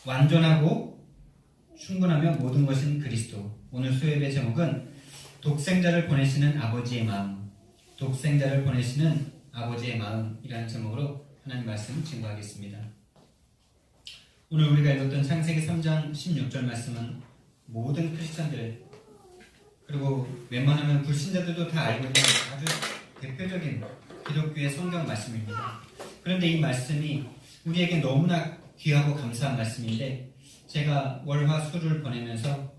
완전하고 충분하며 모든 것인 그리스도. 오늘 수요예배 제목은 독생자를 보내시는 아버지의 마음, 독생자를 보내시는 아버지의 마음이라는 제목으로 하나님 말씀 증거하겠습니다. 오늘 우리가 읽었던 창세기 3장 16절 말씀은 모든 크리스천들, 그리고 웬만하면 불신자들도 다 알고 있는 아주 대표적인 기독교의 성경 말씀입니다. 그런데 이 말씀이 우리에게 너무나 귀하고 감사한 말씀인데, 제가 월화 수를 보내면서,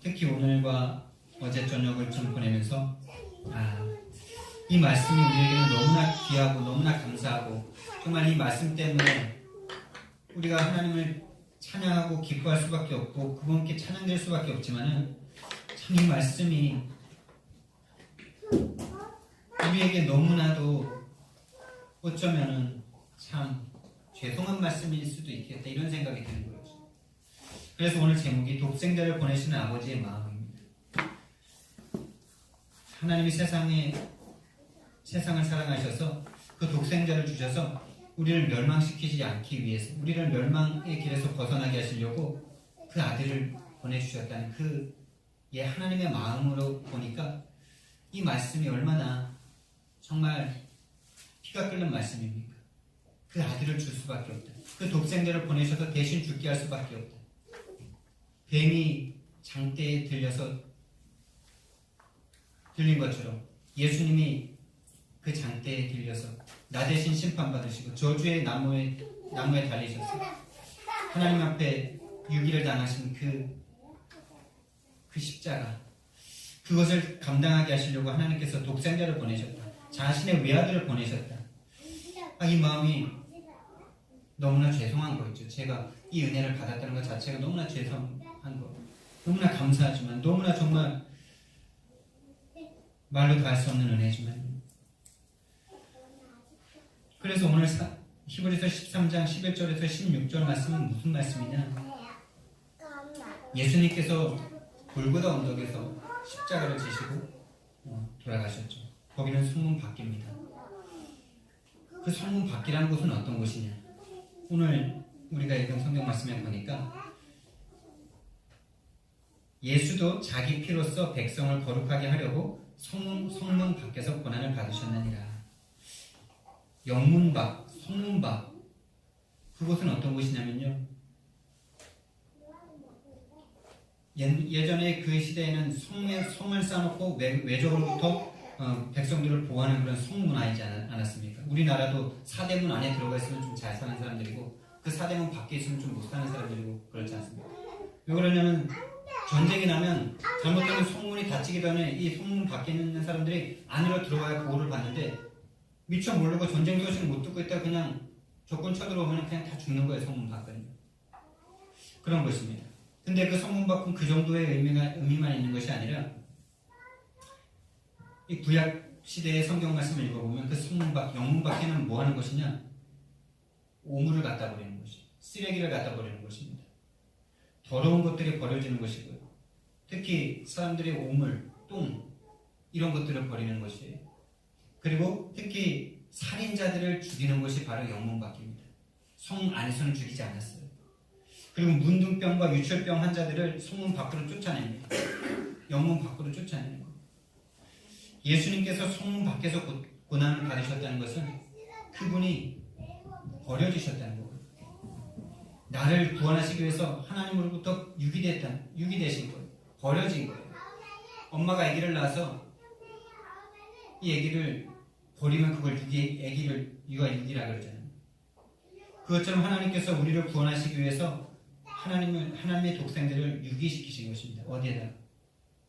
특히 오늘과 어제 저녁을 좀 보내면서 이 말씀이 우리에게는 너무나 귀하고 너무나 감사하고, 정말 이 말씀 때문에 우리가 하나님을 찬양하고 기뻐할 수밖에 없고 그분께 찬양될 수밖에 없지만은, 참 이 말씀이 우리에게 너무나도 어쩌면은 참 죄송한 말씀일 수도 있겠다, 이런 생각이 드는 거죠. 그래서 오늘 제목이 독생자를 보내시는 아버지의 마음입니다. 하나님이 세상을 사랑하셔서 그 독생자를 주셔서 우리를 멸망시키지 않기 위해서, 우리를 멸망의 길에서 벗어나게 하시려고 그 아들을 보내주셨다는 그 하나님의 마음으로 보니까 이 말씀이 얼마나 정말 피가 끓는 말씀입니까? 그 아들을 줄 수밖에 없다. 그 독생자를 보내셔서 대신 죽게 할 수밖에 없다. 뱀이 장대에 들려서 들린 것처럼 예수님이 그 장대에 들려서 나 대신 심판받으시고 저주의 나무에 달리셔서 하나님 앞에 유기를 당하신 그 십자가, 그것을 감당하게 하시려고 하나님께서 독생자를 보내셨다. 자신의 외아들을 보내셨다. 이 마음이 너무나 죄송한 거였죠. 제가 이 은혜를 받았다는 것 자체가 너무나 죄송한 거, 너무나 감사하지만, 너무나 정말 말로 다 할 수 없는 은혜지만, 그래서 오늘 히브리서 13장 11절에서 16절 말씀은 무슨 말씀이냐? 예수님께서 골고다 언덕에서 십자가를 지시고 돌아가셨죠. 거기는 성문 밖입니다. 그 성문 밖이라는 곳은 어떤 곳이냐? 오늘 우리가 읽은 성경 말씀에 보니까 예수도 자기 피로써 백성을 거룩하게 하려고 성문 밖에서 고난을 받으셨느니라. 영문 밖, 성문 밖, 그곳은 어떤 곳이냐면요, 예전에 그 시대에는 성을 쌓아놓고 외적으로부터 백성들을 보호하는 그런 성문화이지 않았습니까? 우리나라도 사대문 안에 들어가 있으면 좀 잘 사는 사람들이고, 그 사대문 밖에 있으면 좀 못 사는 사람들이고 그렇지 않습니까? 왜 그러냐면, 전쟁이 나면 잘못하면 성문이 닫히기 전에 이 성문 밖에 있는 사람들이 안으로 들어가야 보호를 받는데, 미처 모르고 전쟁 소식을 못 듣고 있다가 그냥 적군 쳐들어오면 그냥 다 죽는 거예요. 성문 밖은. 그런 것입니다. 근데 그 성문 밖은 그 정도의 의미만 있는 것이 아니라, 이 구약 시대의 성경 말씀을 읽어보면 그 성문 밖, 영문 밖에는 뭐 하는 것이냐? 오물을 갖다 버리는 것이, 쓰레기를 갖다 버리는 것입니다. 더러운 것들이 버려지는 것이고요. 특히 사람들의 오물, 똥, 이런 것들을 버리는 것이에요. 그리고 특히 살인자들을 죽이는 것이 바로 영문 밖입니다. 성 안에서는 죽이지 않았어요. 그리고 문둥병과 유출병 환자들을 성문 밖으로 쫓아냅니다. 영문 밖으로 쫓아내는 겁니다. 예수님께서 성문 밖에서 고난을 받으셨다는 것은 그분이 버려지셨다는 거예요. 나를 구원하시기 위해서 하나님으로부터 유기되신 거예요. 버려진 거예요. 엄마가 아기를 낳아서 이 아기를 버리면 그걸 육아유기라 그러잖아요. 그것처럼 하나님께서 우리를 구원하시기 위해서 하나님의 독생자를 유기시키신 것입니다. 어디에다?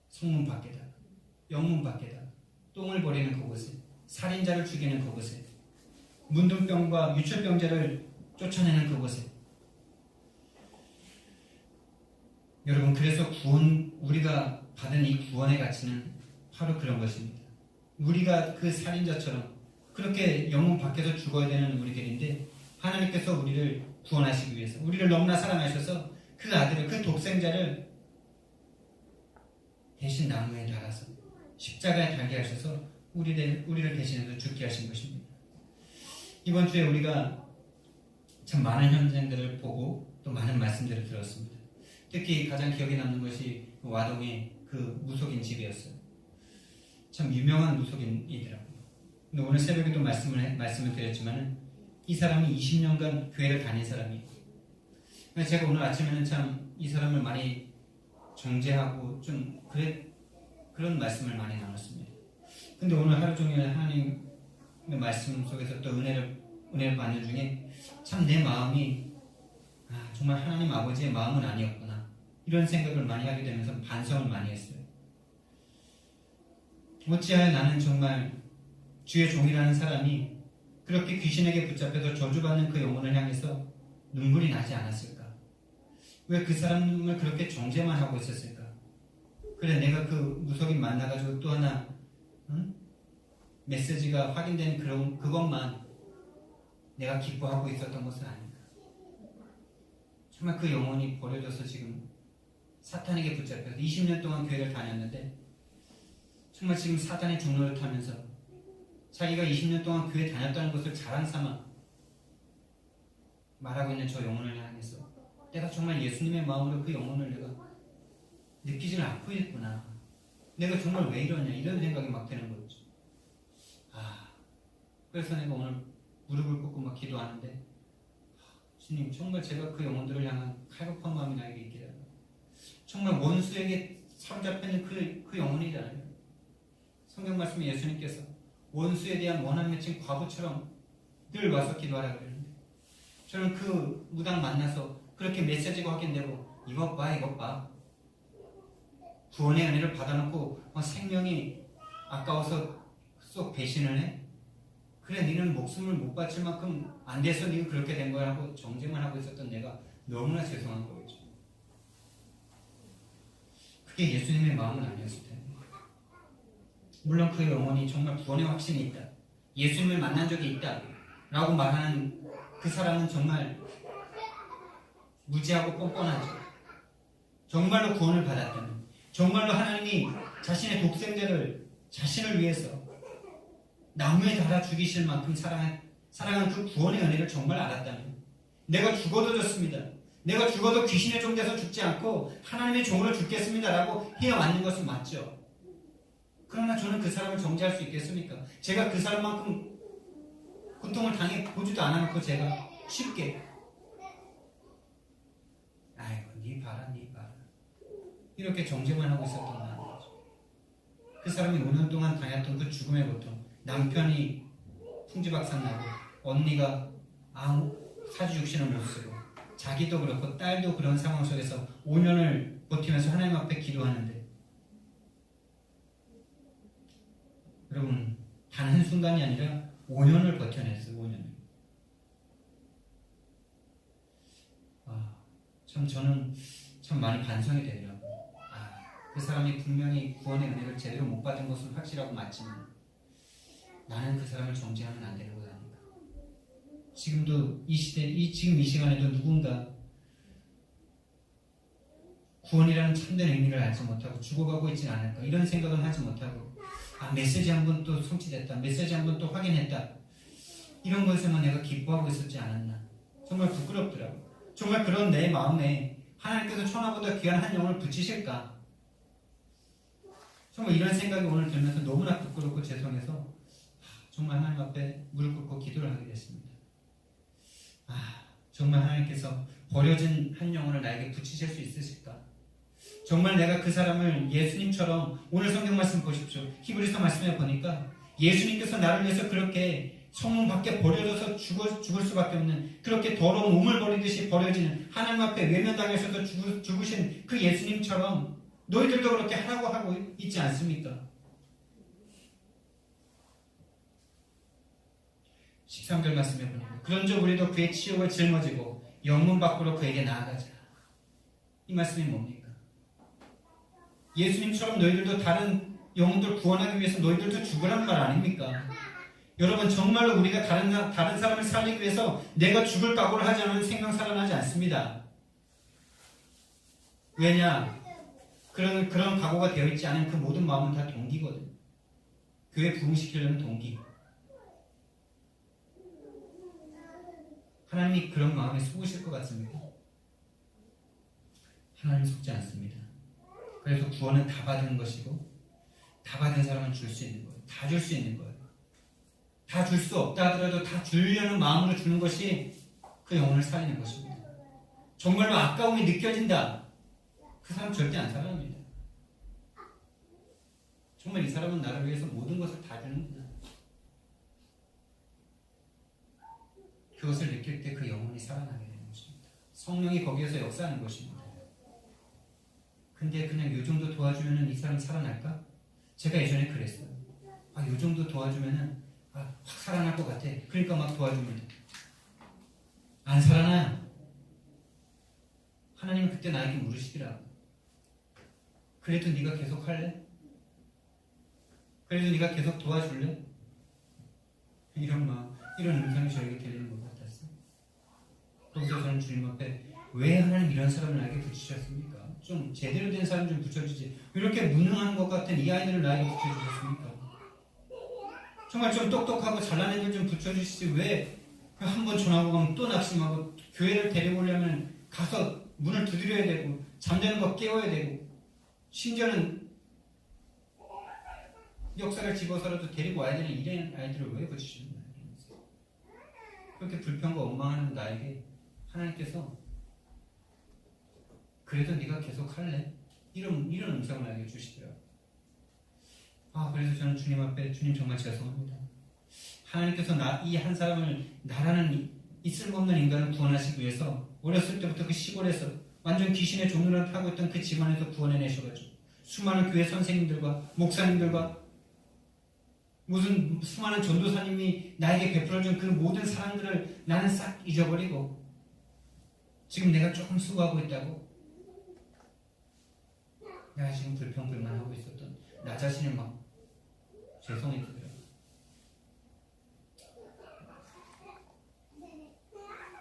성문 밖에다, 영문 밖에다, 똥을 버리는 그곳에, 살인자를 죽이는 그곳에, 문둥병과 유출병자를 쫓아내는 그곳에. 여러분, 그래서 우리가 받은 이 구원의 가치는 바로 그런 것입니다. 우리가 그 살인자처럼 그렇게 영문 밖에서 죽어야 되는 우리들인데, 하나님께서 우리를 구원하시기 위해서, 우리를 너무나 사랑하셔서 그 아들을, 그 독생자를 대신 나무에 달아서 십자가에 달게 하셔서 우리를 대신해서 죽게 하신 것입니다. 이번 주에 우리가 참 많은 현장들을 보고 또 많은 말씀들을 들었습니다. 특히 가장 기억에 남는 것이 와동의 그 무속인 집이었어요. 참 유명한 무속인이더라고요. 근데 오늘 새벽에도 말씀을 드렸지만 이 사람이 20년간 교회를 다닌 사람이에요. 제가 오늘 아침에는 참 이 사람을 많이 정죄하고 좀 그런 말씀을 많이 나눴습니다. 근데 오늘 하루 종일 하나님의 말씀 속에서 또 은혜를 받는 중에 참 내 마음이 정말 하나님 아버지의 마음은 아니었구나 이런 생각을 많이 하게 되면서 반성을 많이 했어요. 어찌하여 나는 정말 주의 종이라는 사람이 그렇게 귀신에게 붙잡혀서 저주받는 그 영혼을 향해서 눈물이 나지 않았을까? 왜 그 사람을 그렇게 정죄만 하고 있었을까? 그래, 내가 그 무속인 만나가지고 또 하나 메시지가 확인된 그것만 내가 기뻐하고 있었던 것은 아닌가? 정말 그 영혼이 버려져서 지금 사탄에게 붙잡혀서 20년 동안 교회를 다녔는데 정말 지금 사탄의 종로를 타면서 자기가 20년 동안 교회 다녔다는 것을 자랑 삼아 말하고 있는 저 영혼을 향해서 내가 정말 예수님의 마음으로 그 영혼을 내가 느끼지를 않고 있구나. 내가 정말 왜 이러냐 이런 생각이 막 드는 거죠. 그래서 내가 오늘 무릎을 꿇고 막 기도하는데 주님 정말 제가 그 영혼들을 향한 칼급한 마음이 나에게 있게 되라. 정말 원수에게 사로잡혀있는 그 영혼이잖아요. 성경 말씀에 예수님께서 원수에 대한 원한 맺힌 과부처럼 늘 와서 기도하라 그러는데 저는 그 무당 만나서 그렇게 메시지가 확인되고 이것 봐 구원의 은혜를 받아놓고 생명이 아까워서 쏙 배신을 해? 그래 니는 목숨을 못 바칠 만큼 안 돼서 니가 그렇게 된 거야 하고 정죄만 하고 있었던 내가 너무나 죄송한 거겠죠. 그게 예수님의 마음은 아니었을 텐데. 물론 그 영혼이 정말 구원의 확신이 있다, 예수님을 만난 적이 있다 라고 말하는 그 사람은 정말 무지하고 뻔뻔하죠. 정말로 구원을 받았다면, 정말로 하나님이 자신의 독생자를 자신을 위해서 나무에 달아 죽이실 만큼 사랑한 그 구원의 은혜를 정말 알았다면 내가 죽어도 좋습니다, 내가 죽어도 귀신의 종 돼서 죽지 않고 하나님의 종으로 죽겠습니다 라고 해왔는 것은 맞죠. 그러나 저는 그 사람을 정죄할 수 있겠습니까? 제가 그 사람만큼 고통을 당해보지도 않아놓고 제가 쉽게 아이고 니 봐라 이렇게 정죄만 하고 있었던 거 아니죠. 그 사람이 5년 동안 당했던 그 죽음의 고통, 남편이 풍지박산나고 언니가 사주육신을 못 쓰고 자기도 그렇고 딸도 그런 상황 속에서 5년을 버티면서 하나님 앞에 기도하는데 여러분 단 한순간이 아니라 5년을 버텨냈어요. 5년을. 참 저는 참 많이 반성이 되더라고요. 그 사람이 분명히 구원의 은혜를 제대로 못 받은 것은 확실하고 맞지만 나는 그 사람을 정죄하면 안 되는 것 아닌가. 지금도 지금 이 시간에도 누군가 구원이라는 참된 의미를 알지 못하고 죽어가고 있지 않을까 이런 생각은 하지 못하고 메시지 한 번 또 성취됐다, 메시지 한 번 또 확인했다 이런 것에만 내가 기뻐하고 있었지 않았나. 정말 부끄럽더라고요. 정말 그런 내 마음에 하나님께서 천하보다 귀한 한 영혼을 붙이실까? 정말 이런 생각이 오늘 들면서 너무나 부끄럽고 죄송해서 정말 하나님 앞에 무릎 꿇고 기도를 하게 됐습니다. 정말 하나님께서 버려진 한 영혼을 나에게 붙이실 수 있으실까? 정말 내가 그 사람을 예수님처럼, 오늘 성경 말씀 보십시오. 히브리서 말씀에 보니까 예수님께서 나를 위해서 그렇게 성문 밖에 버려져서 죽을 수밖에 없는, 그렇게 더러운 우물 버리듯이 버려지는, 하나님 앞에 외면당하셔서 죽으신 그 예수님처럼 너희들도 그렇게 하라고 하고 있지 않습니까? 13절 말씀에 보니까 그런즉 우리도 그의 치욕을 짊어지고 영문 밖으로 그에게 나아가자. 이 말씀이 뭡니까? 예수님처럼 너희들도 다른 영혼들 구원하기 위해서 너희들도 죽으란 말 아닙니까? 여러분, 정말로 우리가 다른 사람을 살리기 위해서 내가 죽을 각오를 하지 않으면 생명 살아나지 않습니다. 왜냐? 그런 각오가 되어 있지 않은 그 모든 마음은 다 동기거든. 교회 부흥시키려는 동기. 하나님이 그런 마음에 속으실 것 같습니까? 하나님 속지 않습니다. 그래서 구원은 다 받은 것이고 다 받은 사람은 줄 수 있는 거예요. 다 줄 수 있는 거예요. 다 줄 수 없다 하더라도 다 주려는 마음으로 주는 것이 그 영혼을 살리는 것입니다. 정말로 아까움이 느껴진다. 그 사람 절대 안 살아납니다. 정말 이 사람은 나를 위해서 모든 것을 다 주는구나. 그것을 느낄 때 그 영혼이 살아나게 되는 것입니다. 성령이 거기에서 역사하는 것입니다. 근데 그냥 요 정도 도와주면 이 사람 살아날까? 제가 예전에 그랬어요. 요 정도 도와주면 확 살아날 것 같아. 그러니까 막 도와줍니다. 안 살아나요. 하나님은 그때 나에게 물으시더라고. 그래도 네가 계속 할래? 그래도 네가 계속 도와줄래? 이런 음성이 저에게 들리는 것 같았어요. 그래서 저는 주님 앞에 왜 하나님 이런 사람을 나에게 붙이셨습니까? 좀 제대로 된 사람 좀 붙여주지. 이렇게 무능한 것 같은 이 아이들을 나에게 붙여주셨습니까? 정말 좀 똑똑하고 잘난 애들 좀 붙여주시지. 왜 한 번 전화하고 가면 또 낙심하고 교회를 데리고 오려면 가서 문을 두드려야 되고 잠자는 거 깨워야 되고 심지어는 역사를 집어서라도 데리고 와야 되는 이런 아이들을 왜 붙이시는 거예요? 그렇게 불평과 원망하는 나에게 하나님께서 그래도 네가 계속 할래? 이런 음성을 나에게 주시더라고요. 그래서 저는 주님 앞에 주님 정말 죄송합니다. 하나님께서 이 한 사람을 나라는 이 쓸모없는 인간을 구원하시기 위해서 어렸을 때부터 그 시골에서 완전 귀신의 종노릇을 하고 있던 그 집안에서 구원해내셔가지고 수많은 교회 선생님들과 목사님들과 무슨 수많은 전도사님이 나에게 베풀어준 그 모든 사랑들을 나는 싹 잊어버리고 지금 내가 조금 수고하고 있다고 내가 지금 불평불만하고 있었던 나 자신이 막 죄송해지더라고요.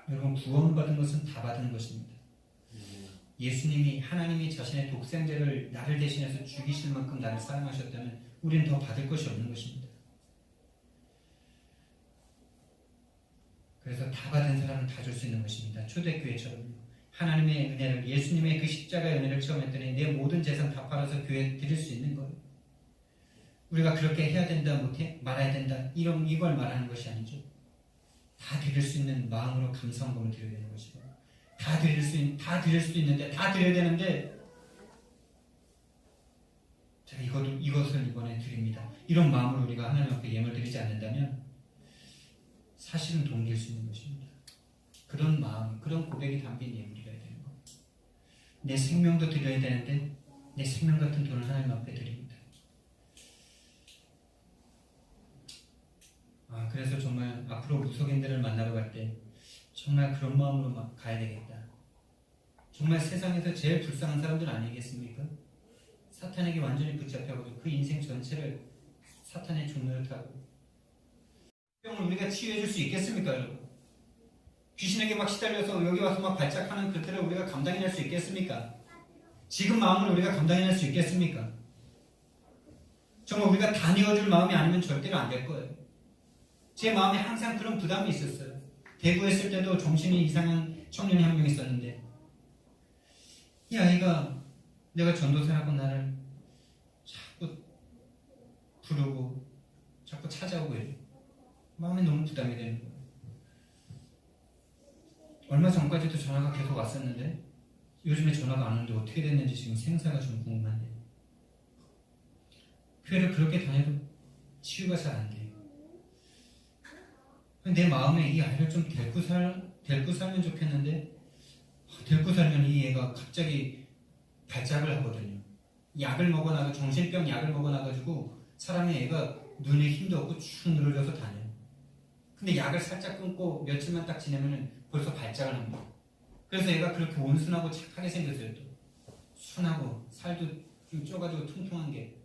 여러분 구원받은 것은 다 받은 것입니다. 예수님이 하나님이 자신의 독생자를 나를 대신해서 죽이실 만큼 나를 사랑하셨다면 우리는 더 받을 것이 없는 것입니다. 그래서 다 받은 사람은 다 줄 수 있는 것입니다. 초대교회처럼요. 하나님의 은혜를 예수님의 그 십자가의 은혜를 체험했더니 내 모든 재산 다 팔아서 교회에 드릴 수 있는 거예요. 우리가 그렇게 해야 된다 못해 말아야 된다 이걸 말하는 것이 아니죠. 다 드릴 수 있는 마음으로 감사함으로 드려야 되는 것이고 다 드릴 수 있는데 다 드려야 되는데 제가 이것을 이번에 드립니다. 이런 마음으로 우리가 하나님 앞에 예물 드리지 않는다면 사실은 동기일 수 있는 것입니다. 그런 마음, 그런 고백이 담긴 예물이어야 되는 겁니다. 내 생명도 드려야 되는데 내 생명 같은 돈을 하나님 앞에 드립니다. 그래서 정말 앞으로 무속인들을 만나러 갈 때 정말 그런 마음으로 막 가야 되겠다. 정말 세상에서 제일 불쌍한 사람들 아니겠습니까? 사탄에게 완전히 붙잡혀가지고 그 인생 전체를 사탄의 종노릇하고 병을 우리가 치유해 줄 수 있겠습니까, 여러분? 귀신에게 막 시달려서 여기 와서 막 발작하는 그들을 우리가 감당해낼 수 있겠습니까? 지금 마음을 우리가 감당해낼 수 있겠습니까? 정말 우리가 다 내어줄 마음이 아니면 절대로 안 될 거예요. 제 마음에 항상 그런 부담이 있었어요. 대구에 있을 때도 정신이 이상한 청년이 한 명 있었는데 이 아이가 내가 전도사라고 나를 자꾸 부르고 자꾸 찾아오고 이래. 마음에 너무 부담이 되는 거예요. 얼마 전까지도 전화가 계속 왔었는데 요즘에 전화가 안 오는데 어떻게 됐는지 지금 생사가 좀 궁금한데 교회를 그렇게 다녀도 치유가 잘 안 돼요. 내 마음에 이 아이를 좀 데리고 살면 좋겠는데 데리고 살면 이 애가 갑자기 발작을 하거든요. 약을 먹어놔서 정신병 약을 먹어놔가지고 사람의 애가 눈에 힘도 없고 축 늘어져서 다녀요. 근데 약을 살짝 끊고 며칠만 딱 지내면 벌써 발작을 합니다. 그래서 얘가 그렇게 온순하고 착하게 생겼어요. 또 순하고 살도 좀 쪄가지고 통통한 게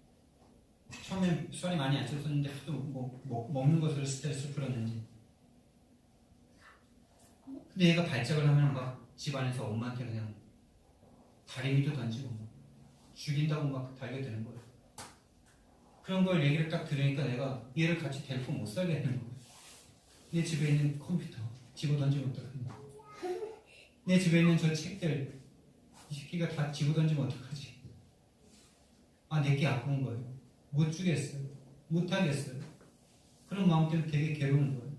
처음엔 살이 많이 안 쪘었는데 하도 먹는 것으로 스트레스를 풀었는지 근데 얘가 발작을 하면 막 집안에서 엄마한테 그냥 다리미도 던지고 막 죽인다고 막 달려드는 거예요. 그런 걸 얘기를 딱 들으니까 내가 얘를 같이 데리고 못 살겠는 거예요. 내 집에 있는 컴퓨터 집어 던지면 어떡하냐. 내 집에 있는 저 책들 이 새끼가 다 집어 던지면 어떡하지. 내게 아픈 거예요. 못 주겠어요. 못 하겠어요. 그런 마음 때문에 되게 괴로운 거예요.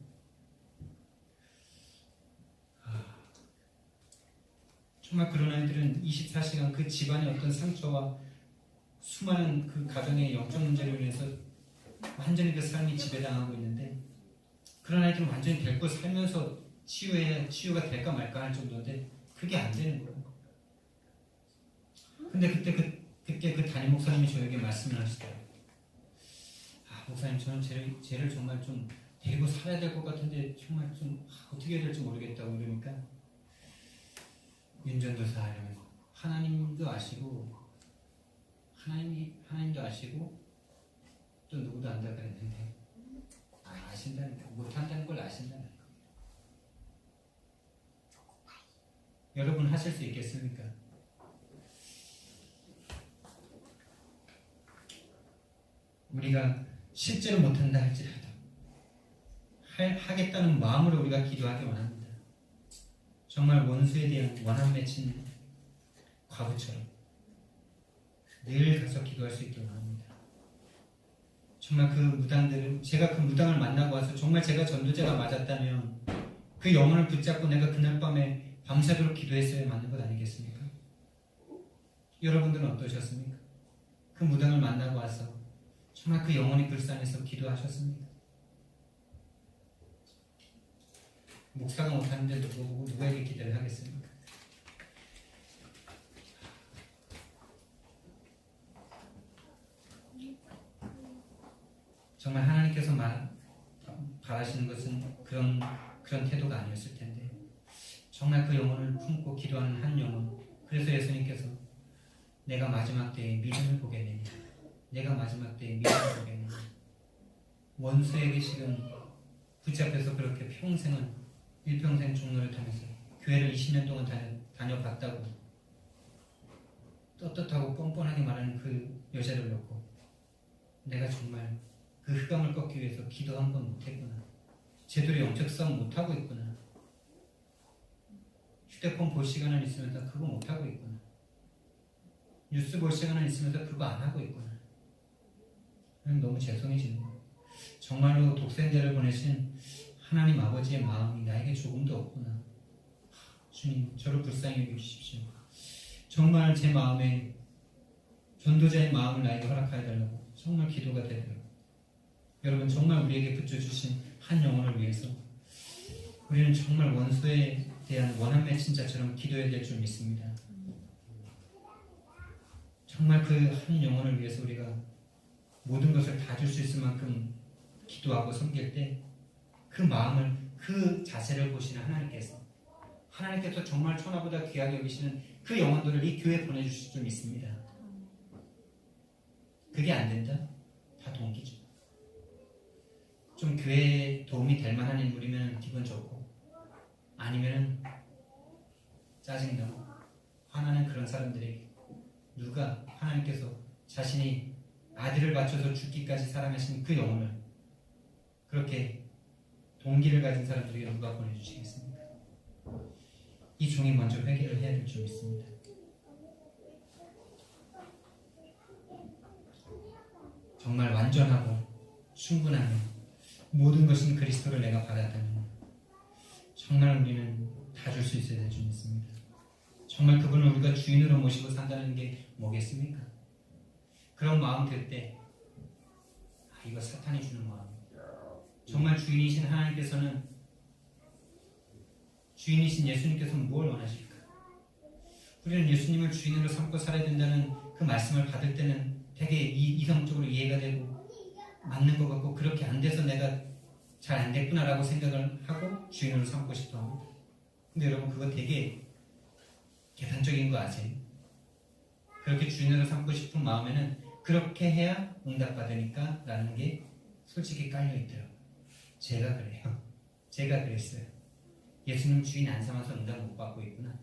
정말 그런 아이들은 24시간 그 집안의 어떤 상처와 수많은 그 가정의 영적 문제로 인해서 완전히 그 삶이 지배당하고 있는데, 그런 아이들은 완전히 데리고 살면서 치유가 될까 말까 할 정도인데 그게 안 되는 거예요. 근데 그때 그 담임 목사님이 저에게 말씀을 하시더라고요. 목사님, 저는 쟤를 정말 좀 데리고 살아야 될 것 같은데 정말 좀 어떻게 해야 될지 모르겠다고. 그러니까 윤전도사 하려면서 하나님도 아시고 하나님도 아시고 또 누구도 안다 그랬는데 아신다니까. 못한다는 걸 아신다니까. 여러분 하실 수 있겠습니까? 우리가 실제로 못한다 할지라도 하겠다는 마음으로 우리가 기도하기 원합니다. 정말 원수에 대한 원한 맺힌 과부처럼 늘 가서 기도할 수 있기 원합니다. 정말 그 무당들은, 제가 그 무당을 만나고 와서 정말 제가 전도자가 맞았다면 그 영혼을 붙잡고 내가 그날 밤에 밤새도록 기도했어야 맞는 것 아니겠습니까? 여러분들은 어떠셨습니까? 그 무당을 만나고 와서 정말 그 영혼이 불쌍해서 기도하셨습니까? 목사가 못하는데 누구에게 기대를 하겠습니까? 정말 하나님께서 바라시는 것은 그런 태도가 아니었을 텐데, 정말 그 영혼을 품고 기도하는 한 영혼. 그래서 예수님께서 내가 마지막 때에 믿음을 보겠느냐, 내가 마지막 때에 믿음을 보겠느냐. 원수에게 지금 붙잡혀서 그렇게 일평생 종로를 타면서 교회를 20년 동안 다녀봤다고 떳떳하고 뻔뻔하게 말하는 그 여자를 놓고 내가 정말 그 흑암을 꺾기 위해서 기도 한 번 못했구나, 제대로 영적 싸움 못하고 있구나, 휴대폰 볼 시간은 있으면서 그거 못하고 있구나, 뉴스 볼 시간은 있으면서 그거 안 하고 있구나. 너무 죄송해지는 거예요. 정말로 독생자를 보내신 하나님 아버지의 마음이 나에게 조금도 없구나. 주님, 저를 불쌍히 여겨주십시오. 정말 제 마음에 전도자의 마음을 나에게 허락하여 달라고 정말 기도가 되더라고요. 여러분, 정말 우리에게 붙여주신 한 영혼을 위해서 우리는 정말 원수에 대한 원한 맺힌 자처럼 기도해야 될 줄 믿습니다. 정말 그 한 영혼을 위해서 우리가 모든 것을 다 줄 수 있을 만큼 기도하고 섬길 때 그 마음을, 그 자세를 보시는 하나님께서 정말 천하보다 귀하게 여기시는 그 영혼들을 이 교회에 보내주실 줄 믿습니다. 그게 안 된다? 다 동기죠. 좀 교회에 도움이 될 만한 인물이면 기분 좋고, 아니면 짜증나고 화나는 그런 사람들에게 누가 하나님께서 자신이 아들을 바쳐서 죽기까지 사랑하신 그 영혼을 그렇게 동기를 가진 사람들에게 누가 보내주시겠습니까? 이 종이 먼저 회개를 해야 될 줄 믿습니다. 정말 완전하고 충분하며 모든 것은 그리스도를 내가 받았다면 정말 우리는 다 줄 수 있어야 될 줄 믿습니다. 정말 그분을 우리가 주인으로 모시고 산다는 게 뭐겠습니까? 그런 마음 들 때 이거 사탄이 주는 마음. 정말 주인이신 하나님께서는, 주인이신 예수님께서는 뭘 원하실까? 우리는 예수님을 주인으로 삼고 살아야 된다는 그 말씀을 받을 때는 되게 이성적으로 이해가 되고 맞는 것 같고, 그렇게 안 돼서 내가 잘 안 됐구나라고 생각을 하고 주인으로 삼고 싶어 합니다. 근데 여러분, 그거 되게 계산적인 거 아세요? 그렇게 주인으로 삼고 싶은 마음에는 그렇게 해야 응답받으니까 라는 게 솔직히 깔려있더라고요. 제가 그래요. 제가 그랬어요. 예수님 주인 안 삼아서 응답 못 받고 있구나.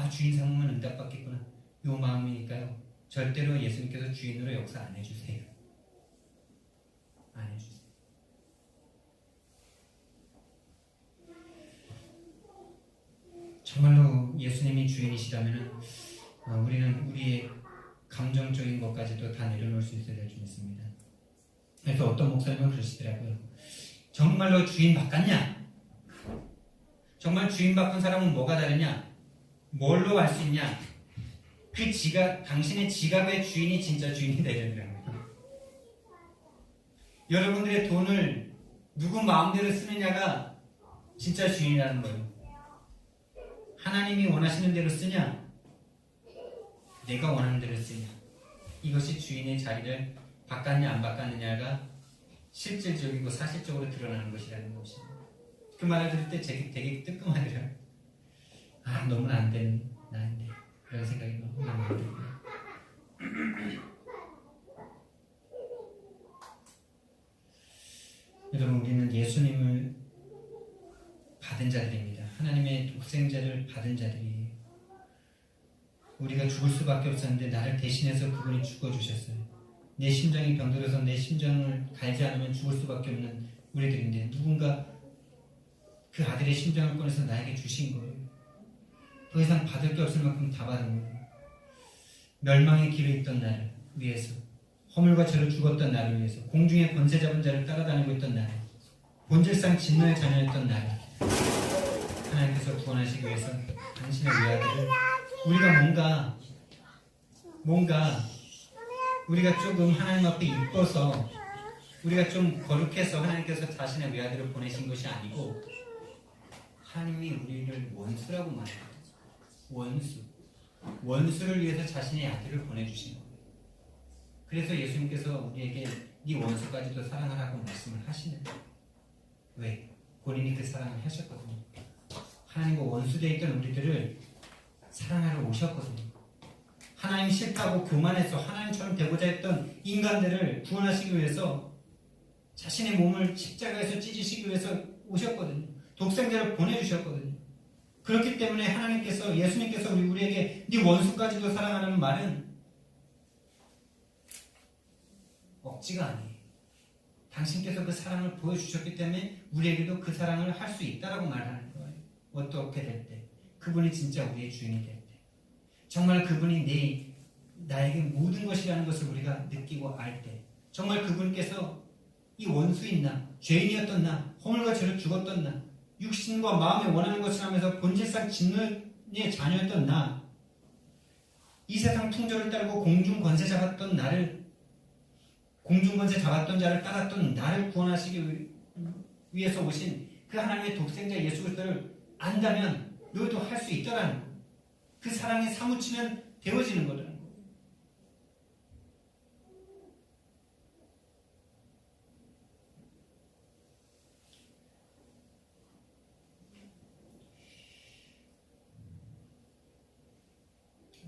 주인 삼으면 응답 받겠구나. 요 마음이니까요. 절대로 예수님께서 주인으로 역사 안 해주세요. 안 해주세요. 정말로 예수님이 주인이시라면 우리는 우리의 감정적인 것까지도 다 내려놓을 수 있어야 될 줄 믿습니다. 그래서 어떤 목사님은 그러시더라고요. 정말로 주인 바꿨냐? 정말 주인 바꾼 사람은 뭐가 다르냐? 뭘로 알 수 있냐? 그 지갑, 당신의 지갑의 주인이 진짜 주인이 되려는 거예요. 여러분들의 돈을 누구 마음대로 쓰느냐가 진짜 주인이라는 거예요. 하나님이 원하시는 대로 쓰냐? 내가 원하는 대로 쓰냐? 이것이 주인의 자리를 바꿨냐 안 바꿨느냐가 실질적이고 사실적으로 드러나는 것이라는 것입니다. 그 말을 들을 때 되게 뜨끔하더라고요. 너무나 안 되는 나인데 그런 생각이 너무 많이 들고요. 여러분, 우리는 예수님을 받은 자들입니다. 하나님의 독생자를 받은 자들이에요. 우리가 죽을 수밖에 없었는데 나를 대신해서 그분이 죽어주셨어요. 내 심장이 병들어서 내 심장을 갈지 않으면 죽을 수밖에 없는 우리들인데 누군가 그 아들의 심장을 꺼내서 나에게 주신 거예요. 더 이상 받을 게 없을 만큼 다 받은 거예요. 멸망의 길에 있던 나를 위해서, 허물과 죄로 죽었던 나를 위해서, 공중의 권세 잡은 자를 따라다니고 있던 나를, 본질상 진노의 자녀였던 나를 하나님께서 구원하시기 위해서 당신의 외아들을 우리가 뭔가 우리가 조금 하나님 앞에 이뻐서 우리가 좀 거룩해서 하나님께서 자신의 외아들을 보내신 것이 아니고 하나님이 우리를 원수라고 말해요. 원수를 위해서 자신의 아들을 보내주신 거예요. 그래서 예수님께서 우리에게 네 원수까지도 사랑하라고 말씀을 하시는 거예요. 왜? 본인이 그 사랑을 하셨거든요. 하나님과 원수되어 있던 우리들을 사랑하러 오셨거든요. 하나님 싫다고 교만해서 하나님처럼 되고자 했던 인간들을 구원하시기 위해서 자신의 몸을 십자가에서 찢으시기 위해서 오셨거든요. 독생자를 보내주셨거든요. 그렇기 때문에 하나님께서, 예수님께서 우리에게 네 원수까지도 사랑하라는 말은 억지가 아니에요. 당신께서 그 사랑을 보여주셨기 때문에 우리에게도 그 사랑을 할 수 있다라고 말하는 거예요. 어떻게 될 때? 그분이 진짜 우리의 주인이 될 때. 정말 그분이 나에게 모든 것이라는 것을 우리가 느끼고 알 때. 정말 그분께서 이 원수인 나, 죄인이었던 나, 허물과 죄로 죽었던 나, 육신과 마음에 원하는 것을 하면서 본질상 진노의 자녀였던 나, 이 세상 풍조를 따르고 공중권세 잡았던 나를, 공중권세 잡았던 자를 따랐던 나를 구원하시기 위해서 오신 그 하나님의 독생자 예수 그리스도를 안다면 너희도 할 수 있다라는 거예요. 그 사랑에 사무치면 되어지는 거라는 거예요.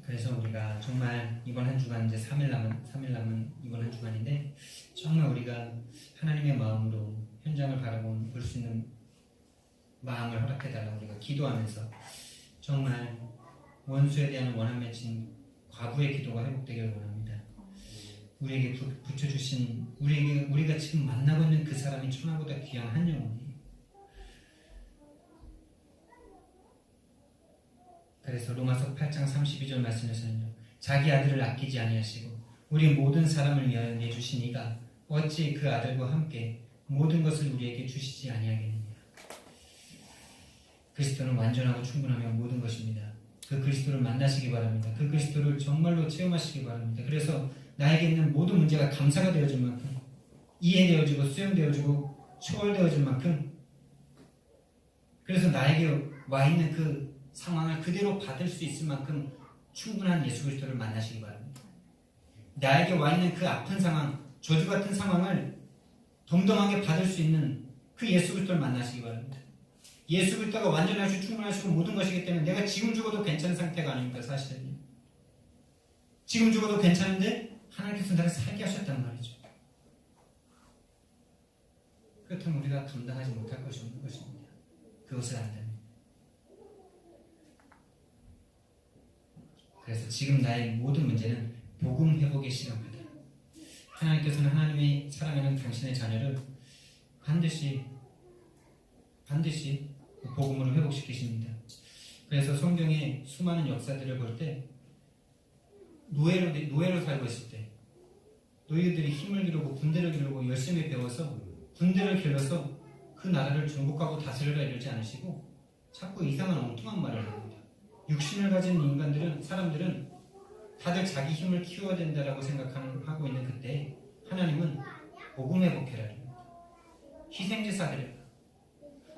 그래서 우리가 정말 이번 한 주간 이제 3일 남은 이번 한 주간인데 정말 우리가 하나님의 마음으로 현장을 바라볼 수 있는 마음을 허락해달라고 우리가 기도하면서 정말 원수에 대한 원한 맺힌 과부의 기도가 회복되기를 원합니다. 우리에게 붙여주신 우리가 지금 만나고 있는 그 사람이 천하보다 귀한 한 영혼이에요. 그래서 로마서 8장 32절 말씀에서는요, 자기 아들을 아끼지 아니하시고 우리 모든 사람을 위하여 내주신 이가 어찌 그 아들과 함께 모든 것을 우리에게 주시지 아니하겠느냐. 그리스도는 완전하고 충분하며 모든 것입니다. 그 그리스도를 만나시기 바랍니다. 그 그리스도를 정말로 체험하시기 바랍니다. 그래서 나에게 있는 모든 문제가 감사가 되어질 만큼, 이해되어지고 수용되어지고 초월되어질 만큼, 그래서 나에게 와 있는 그 상황을 그대로 받을 수 있을 만큼 충분한 예수 그리스도를 만나시기 바랍니다. 나에게 와 있는 그 아픈 상황, 저주 같은 상황을 덤덤하게 받을 수 있는 그 예수 그리스도를 만나시기 바랍니다. 예수 그리스도가 완전하시고 충분하시고 모든 것이기 때문에 내가 지금 죽어도 괜찮은 상태가 아닙니다. 사실은요. 지금 죽어도 괜찮은데 하나님께서 나를 살게 하셨단 말이죠. 그렇다면 우리가 감당하지 못할 것이 없는 것입니다. 그것을 안다면. 그래서 지금 나의 모든 문제는 복음 회복의 시간입니다. 하나님께서는 하나님의 사랑하는 당신의 자녀를 반드시 복음으로 회복시키십니다. 그래서 성경의 수많은 역사들을 볼 때 노예로 살고 있을 때 노예들이 힘을 기르고 군대를 기르고 열심히 배워서 군대를 길러서 그 나라를 정복하고 다스려라 이러지 않으시고 자꾸 이상한 엉뚱한 말을 합니다. 육신을 가진 사람들은 다들 자기 힘을 키워야 된다라고 생각하고 있는 그때 하나님은 복음 회복해라. 희생제사 드려라.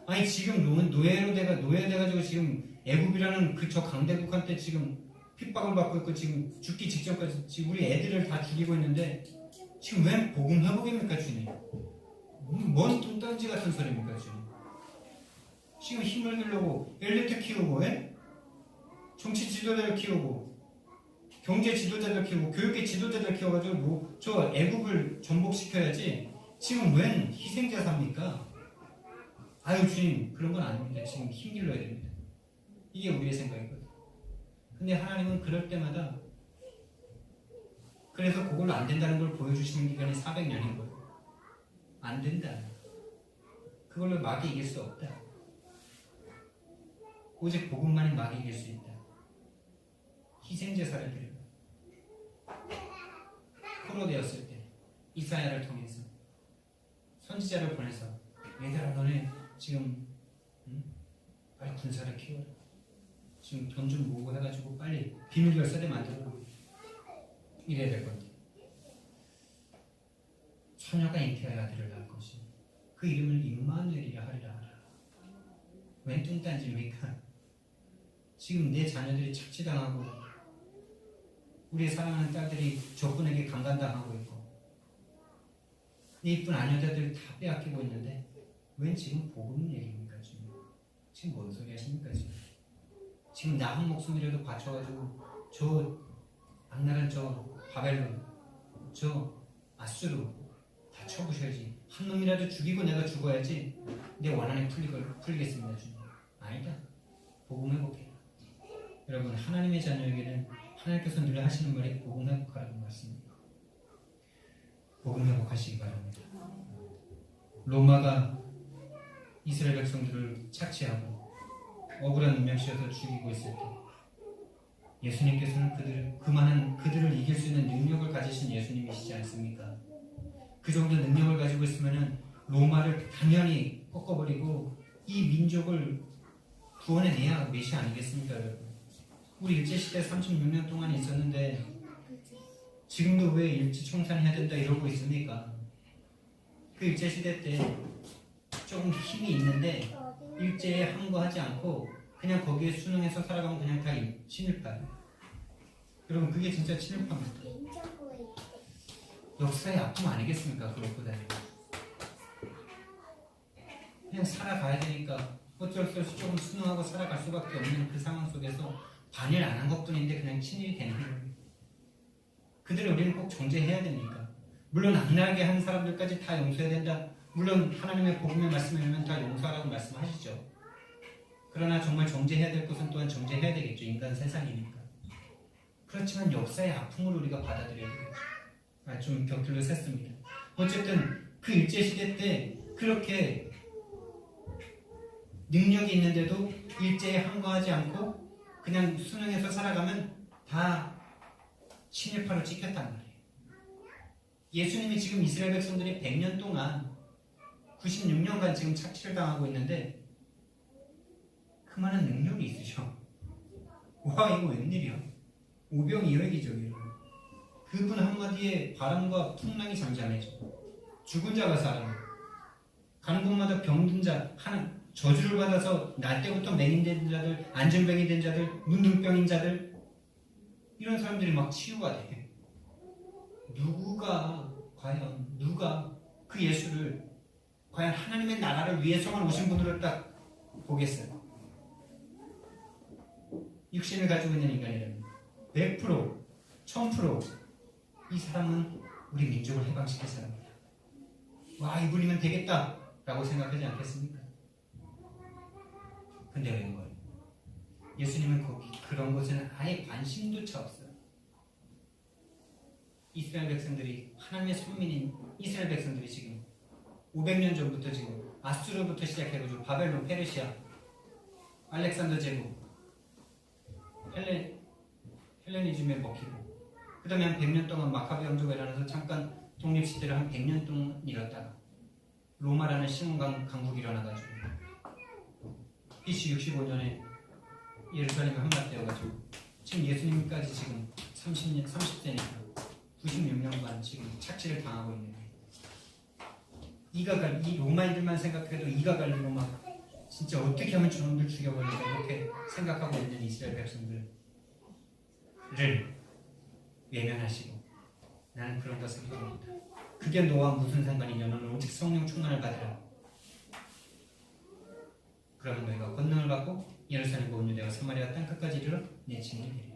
아니 지금 노예로 돼가지고 지금 애굽이라는 그 저 강대국한테 지금 핍박을 받고 있고 지금 죽기 직전까지 지금 우리 애들을 다 죽이고 있는데 지금 왜 복음 회복입니까 주님? 뭔 뚱딴지 같은 소리입니까 주님? 지금 힘을 기르고 엘리트 키우고 정치 지도자를 키우고 경제 지도자들 키우고 교육의 지도자들 키워가지고 저 애국을 전복시켜야지 지금 웬 희생자사입니까? 아유 주님 그런 건 아닙니다. 지금 힘 길러야 됩니다. 이게 우리의 생각이거든. 근데 하나님은 그럴 때마다 그래서 그걸로 안 된다는 걸 보여주시는 기간이 400년인 거예요. 안 된다. 그걸로 마귀 이길 수 없다. 오직 복음만이 마귀 이길 수 있다. 희생제사를 드리고 포로되었을 때 이사야를 통해서 선지자를 보내서 얘들아 너네 지금 빨리 군사를 키워라. 지금 돈 좀 모으고 해가지고 빨리 비밀결사대 만들어라. 이래야 될 건데 처녀가 잉태하여 아들을 낳을 것이 그 이름을 임마누엘이라 하리라 하라. 웬 뚱딴지입니까? 지금 내 자녀들이 착취당하고 우리의 사랑하는 딸들이 적군에게 강간당하고 있고 내 이쁜 아녀자들 다 빼앗기고 있는데 웬 지금 복음 얘기입니까? 지금 뭔 소리 하십니까? 지금 나 한 목숨이라도 바쳐가지고 저 악랄한 저 바벨론 저 아수르 다 쳐부셔야지. 한 놈이라도 죽이고 내가 죽어야지 내 원한이 풀리겠습니다. 주님. 아니다. 복음 회복해. 여러분 하나님의 자녀에게는 하나님께서 늘 하시는 말이 복음 회복하라는 말씀입니다. 복음 회복하시기 바랍니다. 로마가 이스라엘 백성들을 착취하고 억울한 운명시여서 죽이고 있을 때 예수님께서는 그들을 이길 수 있는 능력을 가지신 예수님이시지 않습니까? 그 정도 능력을 가지고 있으면 로마를 단연히 꺾어버리고 이 민족을 구원해내야 메시 아니겠습니까? 여러분? 우리 일제시대 36년 동안 있었는데 지금도 왜 일제청산해야 된다 이러고 있습니까? 그 일제시대 때 조금 힘이 있는데 일제에 항거하지 않고 그냥 거기에 순응해서 살아가면 그냥 다 친일파예요. 여러분 그게 진짜 친일파입니다. 역사의 아픔 아니겠습니까? 그렇고 다니고 그냥 살아가야 되니까 어쩔 수 없이 조금 순응하고 살아갈 수밖에 없는 그 상황 속에서 반일 안 한 것뿐인데 그냥 친일이 되는 거예요. 그들을 우리는 꼭 정죄해야 됩니까? 물론 악랄하게 한 사람들까지 다 용서해야 된다. 물론 하나님의 복음의 말씀이면 다 용서하라고 말씀하시죠. 그러나 정말 정죄해야 될 것은 또한 정죄해야 되겠죠. 인간 세상이니까. 그렇지만 역사의 아픔을 우리가 받아들여야 되겠죠. 좀 격들로 샜습니다. 어쨌든 그 일제시대 때 그렇게 능력이 있는데도 일제에 항거하지 않고 그냥 순응해서 살아가면 다 친일파로 찍혔단 말이에요. 예수님이 지금 이스라엘 백성들이 100년 동안 96년간 지금 착취를 당하고 있는데 그 많은 능력이 있으셔. 와 이거 웬일이야. 오병이어이기적이에요. 그분 한마디에 바람과 풍랑이 잠잠해져. 죽은 자가 살아. 가는 곳마다 병든 자, 저주를 받아서 날 때부터 맹인된 자들, 안전병이 된 자들, 문둥병인 자들 이런 사람들이 막 치유가 돼. 과연 누가 그 예수를 과연 하나님의 나라를 위해서만 오신 분으로 딱 보겠어요? 육신을 가지고 있는 인간이라면 100%, 1000% 이 사람은 우리 민족을 해방시킬 사람이다. 와 이분이면 되겠다 라고 생각하지 않겠습니까? 근데 왜 뭐예요? 예수님은 그런 것에는 아예 관심조차 없어요. 이스라엘 백성들이 하나님의 선민인 이스라엘 백성들이 지금 500년 전부터 지금 아수르부터 시작해가지고 바벨론, 페르시아, 알렉산더 제국 헬레니즘에 먹히고 그 다음에 한 100년 동안 마카비 왕조가 일어나서 잠깐 독립시대를 한 100년 동안 잃었다가 로마라는 신흥 강국이 일어나가지고 BC 65년에 예루살렘에 함락되어가지고 지금 예수님까지 지금 30세니까 96년간 지금 착취를 당하고 있는 거예요. 이 로마인들만 생각해도 이가 갈리고 막 진짜 어떻게 하면 저놈들 죽여버릴까 이렇게 생각하고 있는 이스라엘 백성들을 외면하시고 나는 그런 것을 모른다. 그게 너와 무슨 상관이냐. 너는 오직 성령 충만을 받으라. 그러면 너희가 권능을 받고 예루살렘과 온 유대와 사마리아 땅끝까지 이르러 내 증인이 되리라.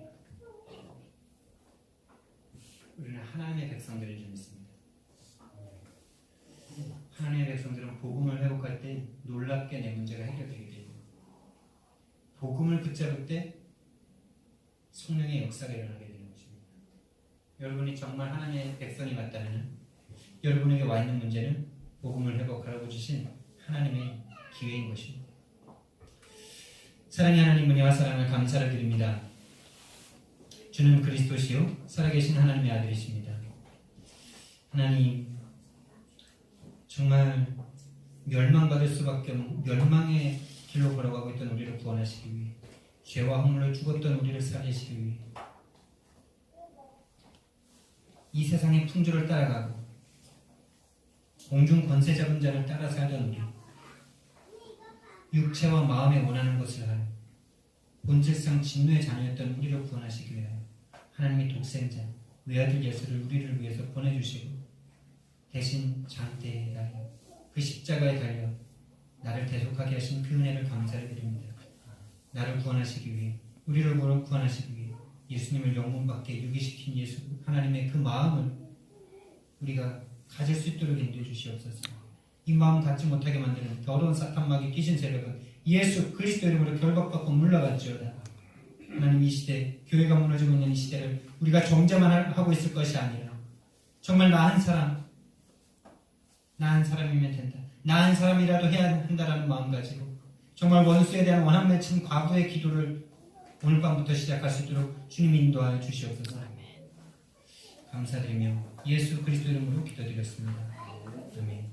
우리는 하나님의 백성들을 좀 믿습니다. 하나님의 백성들은 복음을 회복할 때 놀랍게 내 문제가 해결되게 되고 복음을 붙잡을 때 성령의 역사가 일어나게 되는 것입니다. 여러분이 정말 하나님의 백성이 맞다면 여러분에게 와 있는 문제는 복음을 회복하라고 주신 하나님의 기회인 것입니다. 사랑의 하나님, 은혜와 사랑을 감사를 드립니다. 주는 그리스도시요 살아계신 하나님의 아들이십니다. 하나님, 정말 멸망받을 수밖에 없는 멸망의 길로 걸어가고 있던 우리를 구원하시기 위해 죄와 허물로 죽었던 우리를 살리시기 위해 이 세상의 풍조를 따라가고 공중 권세 잡은 자를 따라 살던 우리, 육체와 마음에 원하는 것을 하여 본질상 진노의 자녀였던 우리를 구원하시기 위하여 하나님의 독생자 외아들 예수를 우리를 위해서 보내주시고 대신 장대에 달려 그 십자가에 달려 나를 대속하게 하신 그 은혜를 감사를 드립니다. 나를 구원하시기 위해, 우리를 구원하시기 위해 예수님을 영문밖에 유기시킨 예수 하나님의 그 마음을 우리가 가질 수 있도록 인도해 주시옵소서. 이 마음 갖지 못하게 만드는 더러운 사탄마귀 귀신 세력은 예수 그리스도 이름으로 결박받고 물러갈지어다. 하나님, 이 시대, 교회가 무너지고 있는 이 시대를 우리가 정죄만 하고 있을 것이 아니라 정말 나 한 사람이면 된다, 나 한 사람이라도 해야 한다라는 마음 가지고 정말 원수에 대한 원한 맺힌 과부의 기도를 오늘 밤부터 시작할 수 있도록 주님 인도하여 주시옵소서. 감사드리며 예수 그리스도 이름으로 기도드렸습니다. 아멘.